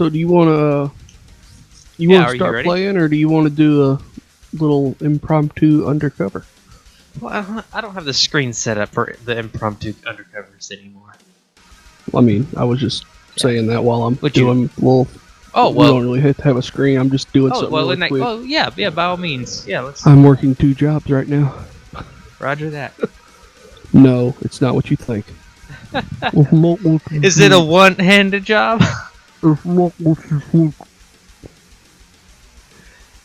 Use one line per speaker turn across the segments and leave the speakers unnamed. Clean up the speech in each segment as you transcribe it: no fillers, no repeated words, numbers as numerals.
So do you want to
Are you
start
ready?
playing, or do you want to do a little impromptu undercover?
Well, I don't have the screen set up for the impromptu undercovers anymore.
I mean, I was just saying that while I'm doing little.
Oh,
we
well.
don't really have to have a screen. I'm just doing something really quick.
Well, yeah, by all means. Yeah, let's.
I'm working 2 jobs right now.
Roger that.
No, it's not what you think.
Is it a one-handed job?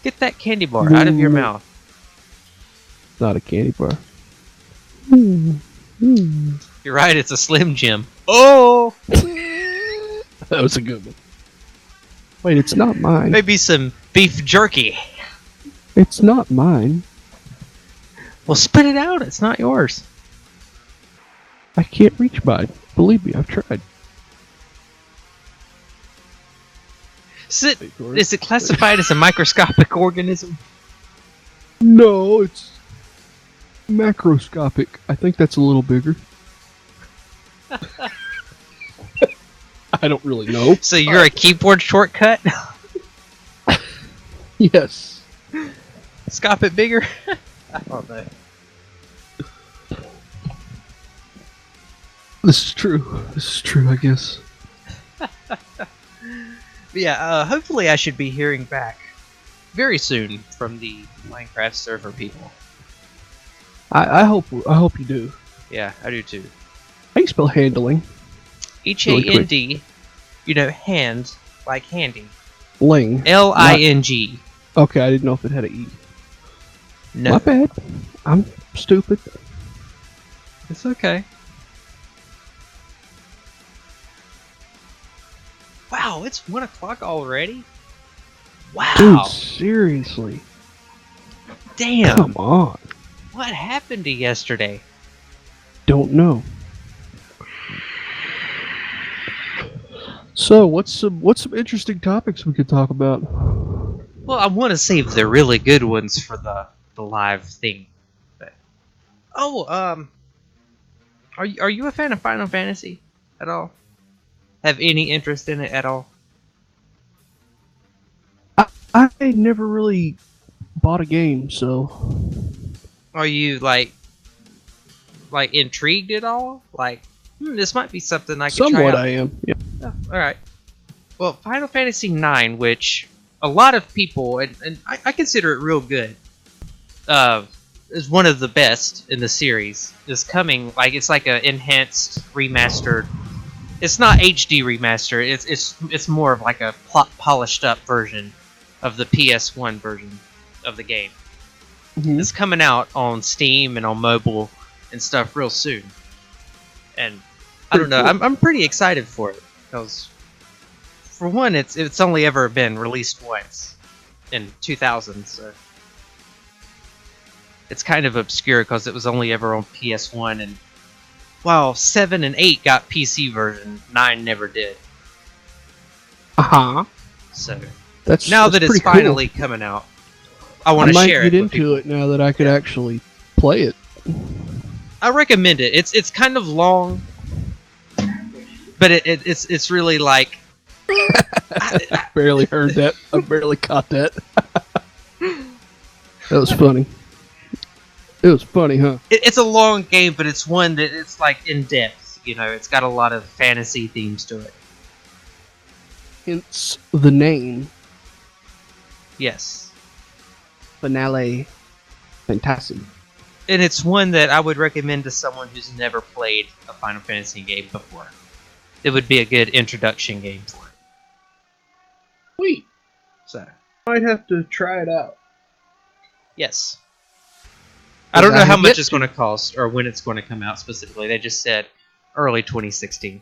Get that candy bar out of your mouth.
Not a candy bar.
You're right, it's a Slim Jim. Oh!
That was a good one. Wait, it's not mine.
Maybe some beef jerky.
It's not mine.
Well, spit it out. It's not yours.
I can't reach mine. Believe me, I've tried.
Is it classified as a microscopic organism?
No, it's macroscopic. I think that's a little bigger. I don't really know.
So you're a keyboard shortcut?
Yes.
Scop it bigger? I don't know.
This is true. This is true, I guess.
Yeah, hopefully I should be hearing back very soon from the Minecraft server people.
I hope you do.
Yeah, I do too.
How do you spell handling?
H-A-N-D, hand, like handy.
Ling.
L-I-N-G.
Okay, I didn't know if it had an E.
No.
My bad. I'm stupid.
It's okay. Wow, it's 1 o'clock already? Wow.
Dude, seriously.
Damn.
Come on.
What happened to yesterday?
Don't know. So, what's some interesting topics we could talk about?
Well, I want to save the really good ones for the live thing. But, are you a fan of Final Fantasy at all? Have any interest in it at all?
I never really bought a game, so.
Are you like intrigued at all? Like, this might be something I could try out.
Somewhat, I am. Yeah.
Oh, all right. Well, Final Fantasy IX, which a lot of people, and I consider it real good, is one of the best in the series, is coming. Like, it's like an enhanced, remastered. It's not HD remaster. It's more of like a polished up version of the PS1 version of the game.
Mm-hmm.
It's coming out on Steam and on mobile and stuff real soon. And I don't know,
Cool.
I'm pretty excited for it because, for one, it's only ever been released once in 2000, so it's kind of obscure because it was only ever on PS1, and while 7 and 8 got PC version, 9 never did.
Uh-huh.
So
That's
now that it's
pretty
finally coming out, I want to share
I might
it
get
with
into
people.
it now that I could actually play it.
I recommend it. It's kind of long, but it's really like.
I barely heard that. I barely caught that. That was funny. It was funny, huh?
It's a long game, but it's one that it's like in depth. It's got a lot of fantasy themes to it.
Hence the name.
Yes,
Finale Fantasy.
and it's one that I would recommend to someone who's never played a Final Fantasy game before. It would be a good introduction game for it.
Sweet.
So,
Might have to try it out.
yes. I don't know
I
how
have
much
yet
it's going to cost or when it's going to come out specifically. They just said early 2016.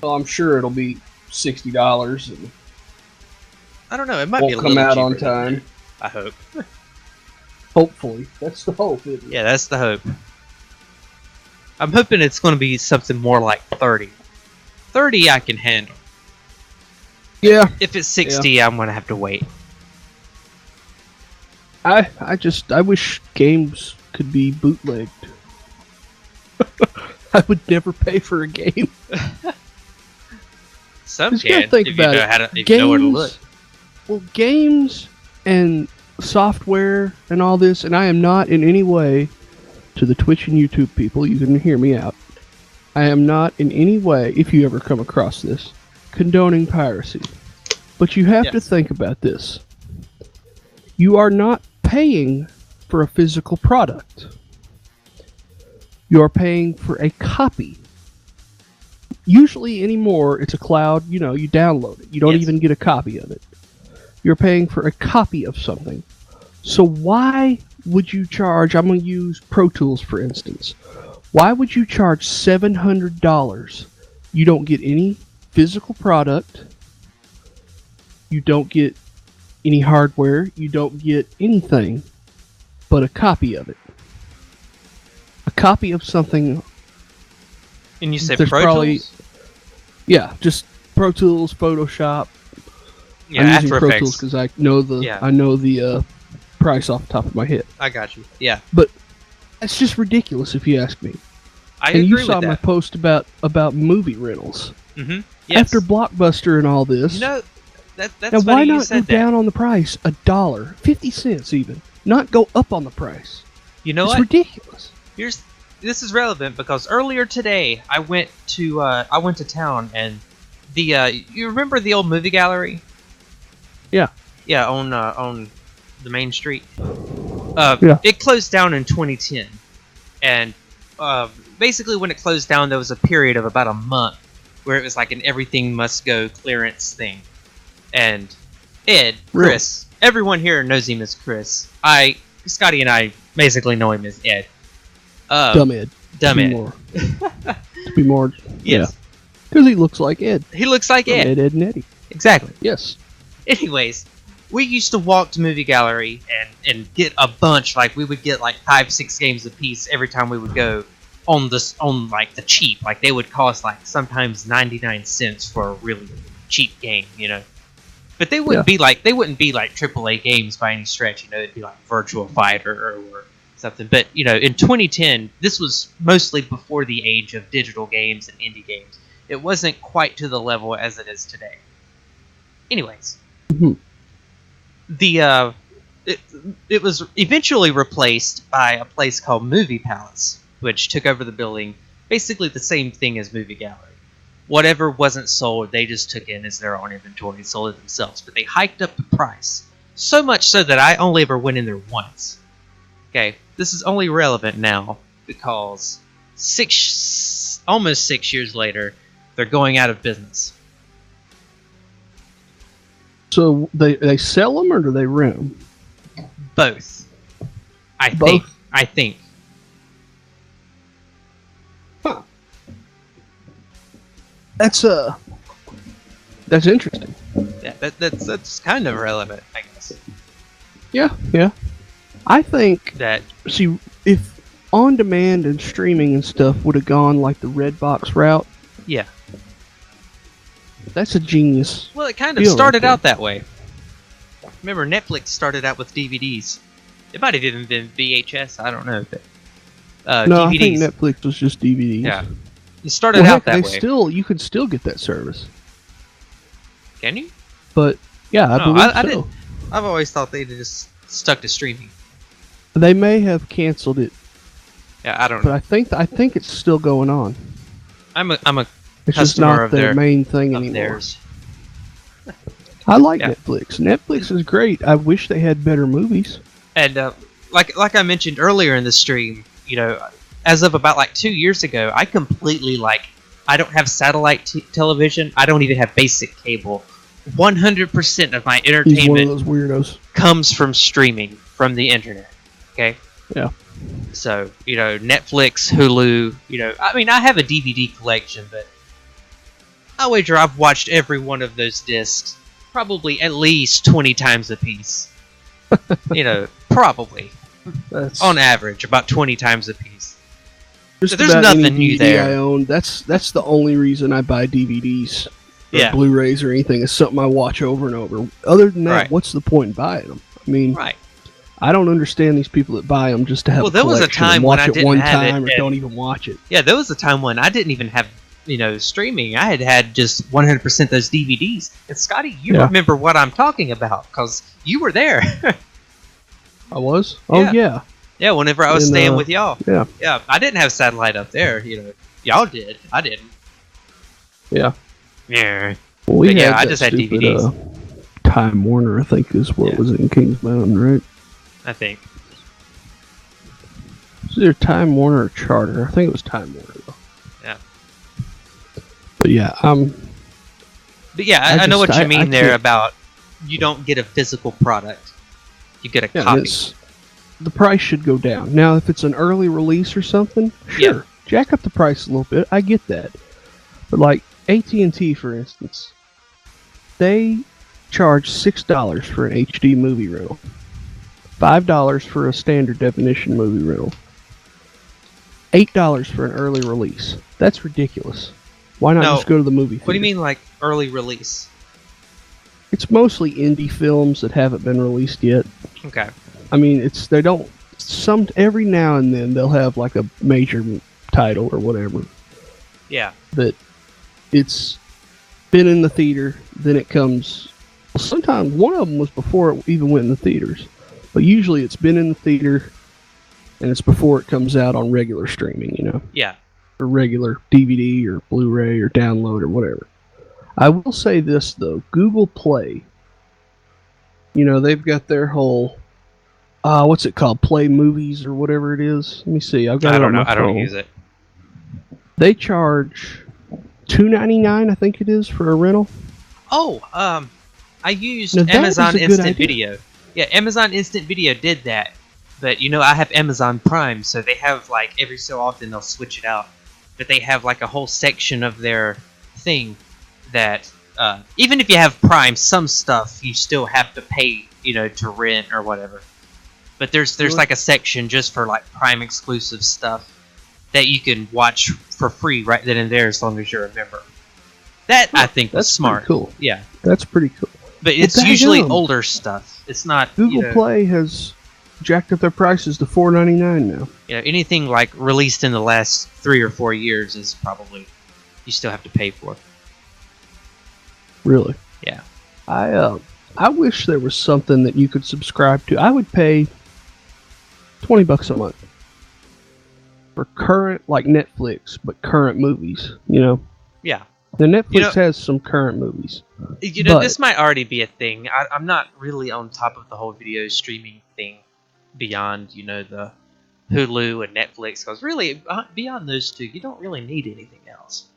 Well, I'm sure it'll be $60 and
I don't know. It might be a
won't
little
come out
cheaper
on
than
time.
that, I hope.
Hopefully. That's the hope, isn't it?
Yeah, that's the hope. I'm hoping it's going to be something more like 30. 30 I can handle.
Yeah.
If it's 60, I'm going to have to wait.
I wish games could be bootlegged. I would never pay for a game.
Some
'Cause you gotta
can,
think
if you
about
know
it.
how to, if you know where to look.
Well, games and software and all this, and I am not in any way, to the Twitch and YouTube people, you can hear me out. I am not in any way, if you ever come across this, condoning piracy. But you have to think about this. You are not paying for a physical product. You are paying for a copy. Usually anymore, it's a cloud, you download it. You don't even get a copy of it. You're paying for a copy of something. So why would you charge, I'm going to use Pro Tools for instance, why would you charge $700? You don't get any physical product, you don't get any hardware, you don't get anything but a copy of it. A copy of something.
And you said Pro Tools?
Yeah, just Pro Tools, Photoshop.
Yeah,
I'm using
After
Pro
Effects.
Tools because I know the price off the top of my head.
I got you. Yeah.
But that's just ridiculous if you ask me.
I
and
agree
you
with
saw
that.
my post about movie rentals.
Mm-hmm. Yes.
After Blockbuster and all this.
That's
now
funny
why
you
not go
said that.
down on the price $1, 50 cents even, not go up on the price?
You know
it's
what?
ridiculous.
This is relevant because earlier today I went to town and you remember the old movie gallery?
Yeah.
Yeah, on the main street.
Yeah.
It closed down in 2010, and basically when it closed down, there was a period of about a month where it was like an everything must go clearance thing. And Chris, everyone here knows him as Chris. Scotty and I basically know him as Ed.
Dumb Ed.
Dumb Ed.
To be more.
Yes.
Because he looks like Ed.
He looks like Ed.
Ed and Eddie.
Exactly.
Yes.
Anyways, we used to walk to movie gallery and get a bunch. Like we would get like 5-6 games a piece every time we would go on like the cheap. Like they would cost like sometimes 99 cents for a really cheap game, But they wouldn't be like AAA games by any stretch, It'd be like Virtual Fighter or something. But in 2010, this was mostly before the age of digital games and indie games. It wasn't quite to the level as it is today. Anyways, it was eventually replaced by a place called Movie Palace, which took over the building, basically the same thing as Movie Gallery. Whatever wasn't sold, they just took in as their own inventory and sold it themselves. But they hiked up the price, so much so that I only ever went in there once. Okay, this is only relevant now because almost 6 years later, they're going out of business.
So they sell them or do they rent them?
Both. I think.
Huh. That's interesting.
Yeah, that's kind of relevant, I guess.
Yeah. I think
That
if on demand and streaming and stuff would have gone like the Redbox route,
yeah.
that's a genius.
Well, it kind of
deal
started
right
out that way. Remember, Netflix started out with DVDs. It might have even been VHS. I don't know. But,
no,
DVDs.
I think Netflix was just DVDs.
Yeah. It started out that way.
You can still get that service.
Can you?
But yeah, I believe so.
didn't. I've always thought they just stuck to streaming.
They may have canceled it.
Yeah, I don't
but
know.
I think it's still going on.
I'm a
It's just
customer
not
of
their main thing
of
anymore.
theirs.
I like
Yeah.
Netflix. Netflix is great. I wish they had better movies.
And like I mentioned earlier in the stream, as of about like 2 years ago, I completely I don't have satellite television. I don't even have basic cable. 100% of my
He's one of
entertainment
those weirdos.
comes from streaming, from the internet. Okay?
Yeah.
So, Netflix, Hulu, I have a DVD collection, but I wager I've watched every one of those discs probably at least 20 times a piece. Probably.
That's
On average, about 20 times a piece.
just
there's
about
nothing
any
new
DVD
there.
I own. That's the only reason I buy DVDs or
Yeah.
Blu-rays or anything. Is something I watch over and over. Other than that,
Right.
what's the point in buying them? I mean,
Right.
I don't understand these people that buy them just to have
Well,
a
there was a
collection and
time
watch
when I
it
didn't
one
have it,
time or
and-
don't even watch it.
Yeah, there was a time when I didn't even have streaming, I had just 100% those DVDs. And Scotty, you
Yeah.
remember what I'm talking about because you were there.
I was. Oh
Yeah.
yeah.
Yeah, whenever I was staying with y'all.
Yeah.
Yeah, I didn't have satellite up there. Y'all did. I didn't.
Yeah.
Yeah.
Well, we
But yeah,
had
I
that
just had
stupid,
DVDs.
Time Warner, I think, is what
Yeah.
was in Kings Mountain, right?
I think.
It's either Time Warner or Charter. I think it was Time Warner, though.
Yeah.
But yeah,
But yeah, I know what you mean there about you don't get a physical product. You get a copy.
The price should go down. Now, if it's an early release or something, sure, jack up the price a little bit. I get that. But like AT&T, for instance, they charge $6 for an HD movie rental, $5 for a standard definition movie rental, $8 for an early release. That's ridiculous. Why not just go to the movie theater?
What do you mean, like early release?
It's mostly indie films that haven't been released yet.
Okay.
I mean, every now and then they'll have like a major title or whatever.
Yeah.
That it's been in the theater, then it comes. Sometimes one of them was before it even went in the theaters, but usually it's been in the theater, and it's before it comes out on regular streaming,
Yeah.
or regular DVD or Blu-ray or download or whatever. I will say this though, Google Play. They've got their whole. What's it called? Play Movies or whatever it is. Let me see. I've got it on my phone.
I don't use it.
They charge $2.99, I think it is, for a rental.
Oh, I used
Now, that
Amazon
is a good
Instant
idea.
Video. Yeah, Amazon Instant Video did that. But I have Amazon Prime, so they have like every so often they'll switch it out. But they have like a whole section of their thing that even if you have Prime, some stuff you still have to pay, to rent or whatever. But there's like a section just for like Prime exclusive stuff that you can watch for free right then and there as long as you're a member. That I think was smart.
Pretty cool.
Yeah,
that's pretty cool.
but it's usually older stuff. It's not
Google Play has jacked up their prices to $4.99 now.
Anything like released in the last 3 or 4 years is probably you still have to pay for.
Really?
Yeah.
I wish there was something that you could subscribe to. I would pay $20 a month for current, like Netflix, but current movies.
Yeah.
The Netflix has some current movies.
This might already be a thing. I'm not really on top of the whole video streaming thing beyond, the Hulu and Netflix. Because really, beyond those two, you don't really need anything else.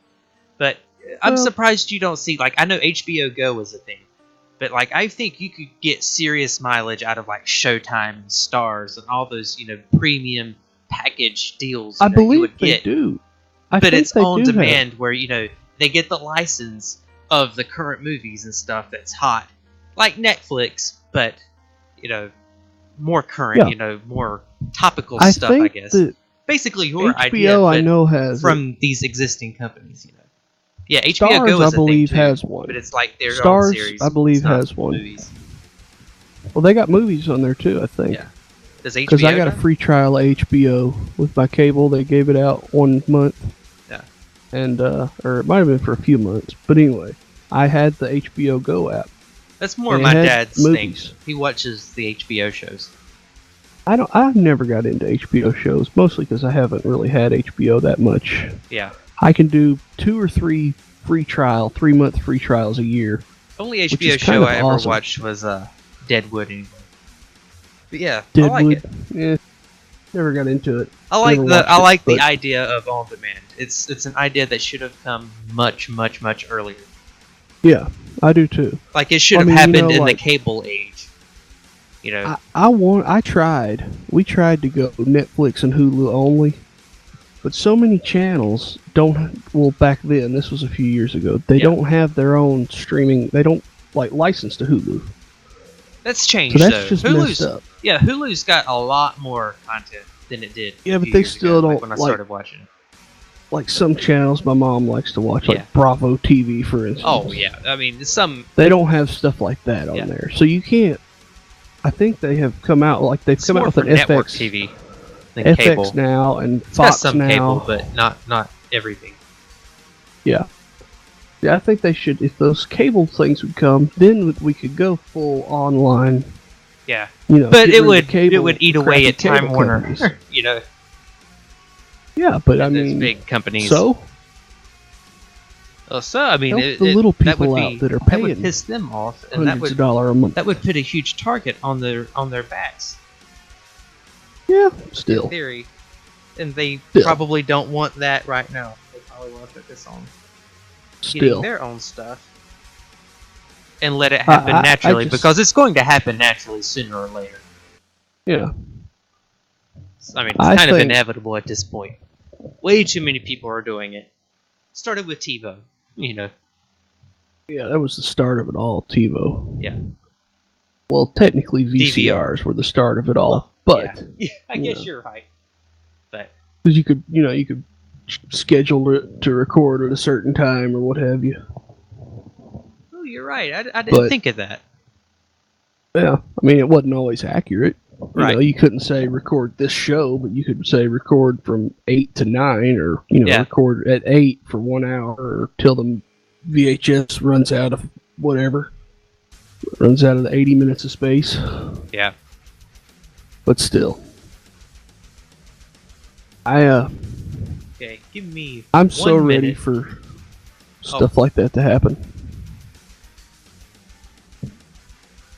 But I'm surprised you don't see, like, I know HBO Go is a thing. But, like, I think you could get serious mileage out of, like, Showtime and Stars and all those, premium package deals
I believe
they
do.
But it's on demand where, they get the license of the current movies and stuff that's hot. Like Netflix, but, more current, more topical stuff, I guess. Basically your idea,
HBO, I know, has
from these existing companies, Yeah, HBO
Stars,
Go is
I believe,
a thing too,
has one.
but it's like their
Stars,
own series.
I believe,
It's not
has one.
Movies.
Well, they got movies on there too, I think.
Yeah. Does HBO?
Because I got a free trial of HBO with my cable. They gave it out 1 month.
Yeah.
And or it might have been for a few months, but anyway, I had the HBO Go app.
That's more
and
my
it had
dad's
movies.
thing. He watches the HBO shows.
I've never got into HBO shows, mostly because I haven't really had HBO that much.
Yeah.
I can do 2 or 3 3-month free trials a year.
The only HBO show I ever watched was Deadwood. Anyway. But yeah,
Deadwood,
I like it.
Yeah, never got into it.
I like the idea of on demand. It's an idea that should have come much, much, much earlier.
Yeah, I do too.
Like it should have happened in the cable age.
We tried to go Netflix and Hulu only, but so many channels back then, this was a few years ago, they don't have their own streaming, they don't license to Hulu.
That's changed,
so that's just messed up.
Yeah, Hulu's got a lot more content than it did.
Yeah, but they still don't,
when I started watching.
Like some channels my mom likes to watch, like Bravo TV, for instance.
Oh, yeah. I mean,
they don't have stuff like that on there. So you can't... I think they have come out, they've come out with an
network
FX...
TV than cable.
FX now and
It's
Fox
got some
now.
cable, but not everything.
Yeah. Yeah, I think they should. If those cable things would come, then we could go full online.
Yeah,
But
but it would eat away at Time Warner.
Yeah, but I
those
mean,
big companies.
So
I mean,
help the little people
that would
out that are
that
paying
would piss them off, and
hundreds of dollars a month.
that would put a huge target on their backs.
Yeah, still.
In theory, and they probably don't want that right now. They probably want to focus on getting their own stuff and let it happen naturally, because it's going to happen naturally sooner or later.
Yeah.
I mean, it's kind of inevitable at this point. Way too many people are doing it. Started with TiVo,
Yeah, that was the start of it all, TiVo.
Yeah.
Well, technically VCRs were the start of it all, but
yeah, I guess you're right. But
because you could schedule it to record at a certain time or what have you.
Oh, you're right. I didn't think of that.
Yeah, I mean, it wasn't always accurate.
Right.
You couldn't say record this show, but you could say record from 8 to 9, or record at 8 for 1 hour, or till the VHS runs out of whatever. Runs out of the 80 minutes of space.
Yeah.
But still.
Okay, give me
I'm so ready for stuff like that to happen.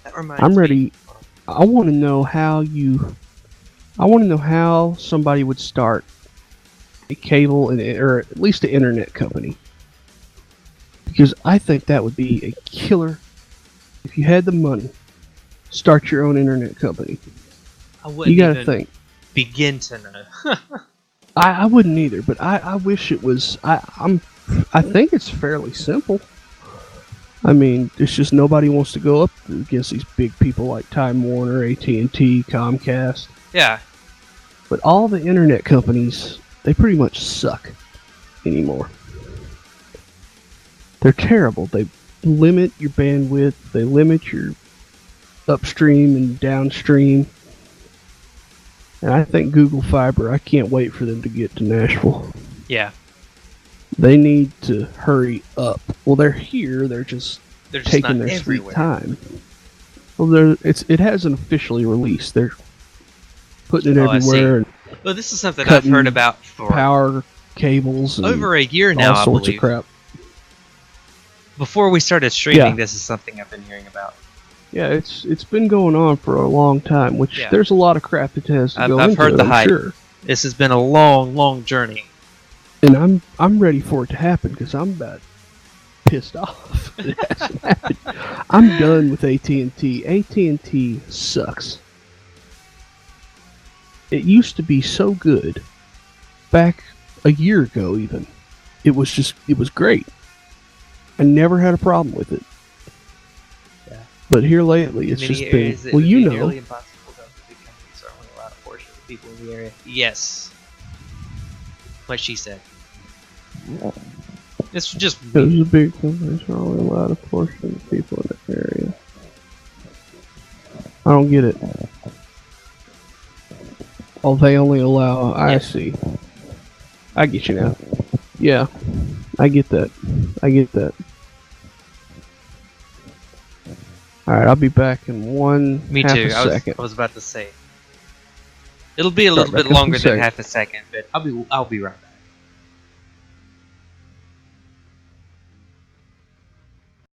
That reminds
I'm ready.
me.
I want to know how somebody would start a cable or at least an internet company. Because I think that would be a killer. If you had the money, start your own internet company.
I wouldn't
you gotta think.
Begin to know.
I wouldn't either, but I wish it was. I think it's fairly simple. I mean, it's just nobody wants to go up against these big people like Time Warner, AT&T, Comcast.
Yeah.
But all the internet companies, they pretty much suck anymore. They're terrible. They limit your bandwidth. They limit your upstream and downstream. And I think Google Fiber, I can't wait for them to get to Nashville.
Yeah.
They need to hurry up. Well, they're here. They're just taking their sweet time. Well, it hasn't officially released. They're putting it everywhere.
Well, this is something I've heard about for
power cables. And
over a year now,
all sorts of crap.
Before we started streaming, this is something I've been hearing about.
Yeah, it's been going on for a long time. Which there's a lot of crap that has to go into.
I've heard the hype.
Sure.
This has been a long, long journey.
And I'm ready for it to happen because I'm about pissed off. It hasn't happened. I'm done with AT&T. AT&T sucks. It used to be so good. Back a year ago, even, it was great. I never had a problem with it. Yeah. But here lately, it's just been
nearly impossible to big companies are only allowed a portion of the people in the area. Yes. What she said. It's just
because the big companies are only allowed a portion of the people in the area. I don't get it. Oh, they only allow. I see. I get you now. Yeah, I get that. All right, I'll be back in half a second.
I was about to say. It'll be a little bit longer than half a second, but I'll be right back.